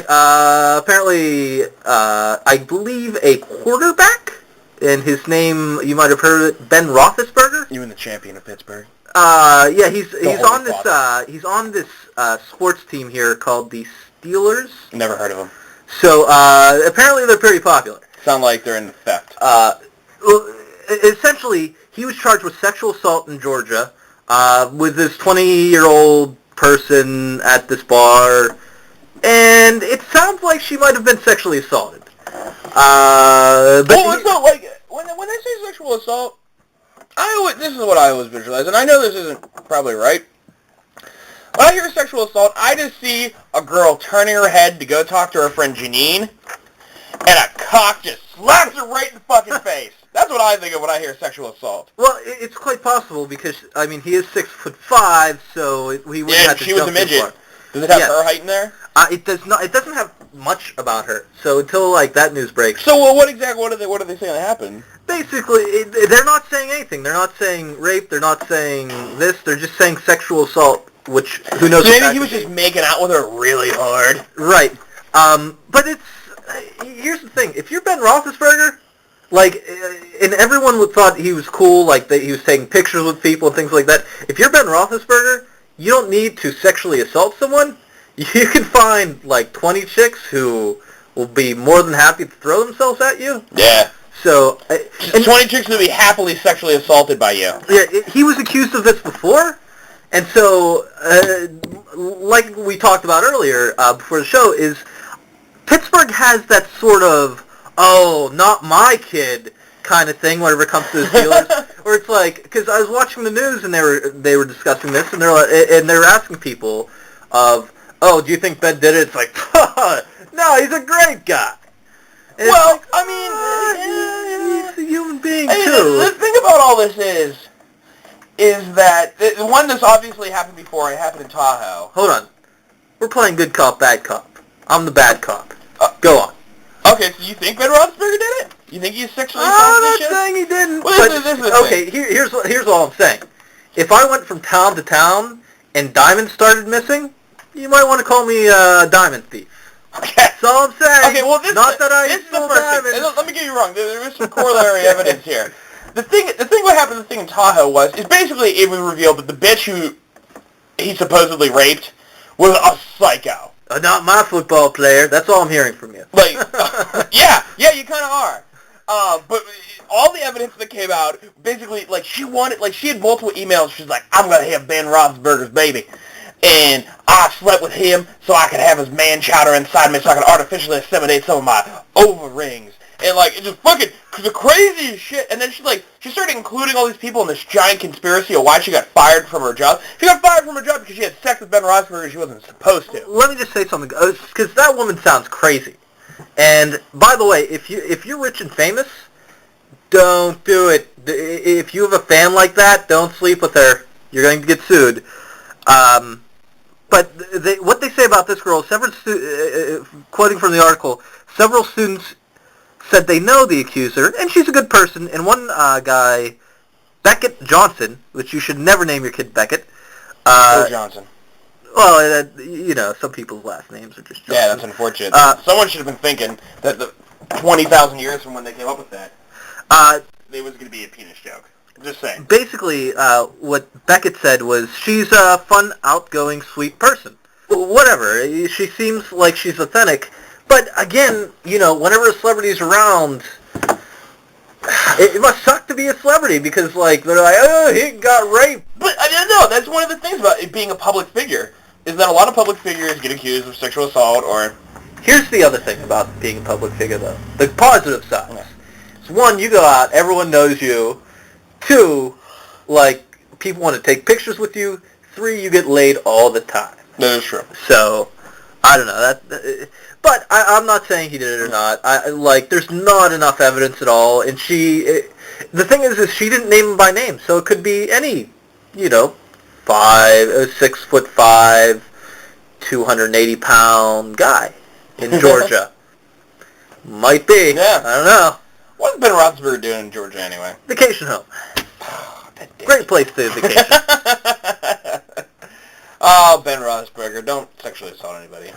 Apparently, I believe a quarterback, and his name, you might have heard it, Ben Roethlisberger. You mean the champion of Pittsburgh? Yeah, he's on this sports team here called the Steelers. Never heard of them. So apparently they're pretty popular. Sound like they're in theft. Essentially, he was charged with sexual assault in Georgia with this 20-year-old person at this bar, and it sounds like she might have been sexually assaulted. So like when they say sexual assault, this is what I always visualize, and I know this isn't probably right. When I hear sexual assault, I just see a girl turning her head to go talk to her friend Janine, and a cock just slaps her right in the fucking face. That's what I think of when I hear sexual assault. Well, it's quite possible because, I mean, he is 6'5", so we wouldn't have to jump too far. Yeah, she was a midget. Does it have her height in there? It does not. It doesn't have much about her. So until like that news breaks. So what are they saying happened? Basically, they're not saying anything. They're not saying rape. They're not saying this. They're just saying sexual assault. Which who knows? So maybe he was just making out with her really hard. Right. But here's the thing. If you're Ben Roethlisberger, and everyone thought he was cool, like that he was taking pictures with people and things like that. If you're Ben Roethlisberger, you don't need to sexually assault someone. You can find 20 chicks who will be more than happy to throw themselves at you. Yeah. So, 20 chicks will be happily sexually assaulted by you. Yeah, he was accused of this before, and so, like we talked about earlier before the show, is Pittsburgh has that sort of not my kid kind of thing whenever it comes to the Steelers, where it's like, because I was watching the news and they were discussing this, and they were asking people of, do you think Ben did it? It's like, no, he's a great guy. And well, he's a human being too. The thing about all this is that the one that's obviously happened before. It happened in Tahoe. Hold on, we're playing good cop, bad cop. I'm the bad cop. Go on. Okay, so you think Ben Roethlisberger did it? You think he's sexually assaulted? I'm not saying he didn't. Well, this is okay, here's all I'm saying. If I went from town to town and diamonds started missing, you might want to call me a diamond thief. Okay. That's all I'm saying. Okay, well, this is the first thing. Let me get you wrong. There is some corollary evidence here. The thing what happened to the thing in Tahoe is basically it was revealed that the bitch who he supposedly raped was a psycho. Not my football player. That's all I'm hearing from you. Yeah, you kind of are. But all the evidence that came out, basically, she had multiple emails. She's like, I'm going to have Ben Roethlisberger's baby. And I slept with him so I could have his man chowder inside me so I could artificially assimilate some of my rings. And, it just fucking, the craziest shit. And then she started including all these people in this giant conspiracy of why she got fired from her job. She got fired from her job because she had sex with Ben Roethlisberger she wasn't supposed to. Let me just say something, because that woman sounds crazy. And, by the way, if you're rich and famous, don't do it. If you have a fan like that, don't sleep with her. You're going to get sued. But what they say about this girl, quoting from the article, several students said they know the accuser, and she's a good person. And one guy, Beckett Johnson, which you should never name your kid Beckett. Johnson. Well, some people's last names are just Johnson. Yeah, that's unfortunate. Someone should have been thinking that 20,000 years from when they came up with that, it was going to be a penis joke. Just saying. Basically, what Beckett said was, she's a fun, outgoing, sweet person. Whatever. She seems like she's authentic. But again, whenever a celebrity's around, it must suck to be a celebrity because, they're like, oh, he got raped. But, no, that's one of the things about it being a public figure, is that a lot of public figures get accused of sexual assault or... Here's the other thing about being a public figure, though. The positive side. Yeah. It's one, you go out, everyone knows you. 2, people want to take pictures with you. 3, you get laid all the time. That is true. So, I don't know. But I'm not saying he did it or not. There's not enough evidence at all. And the thing is she didn't name him by name. So it could be any, 6'5", 280-pound guy in Georgia. Might be. Yeah. I don't know. What's Ben Roethlisberger doing in Georgia anyway? Vacation home. Great place to vacation. Oh, Ben Roethlisberger, don't sexually assault anybody.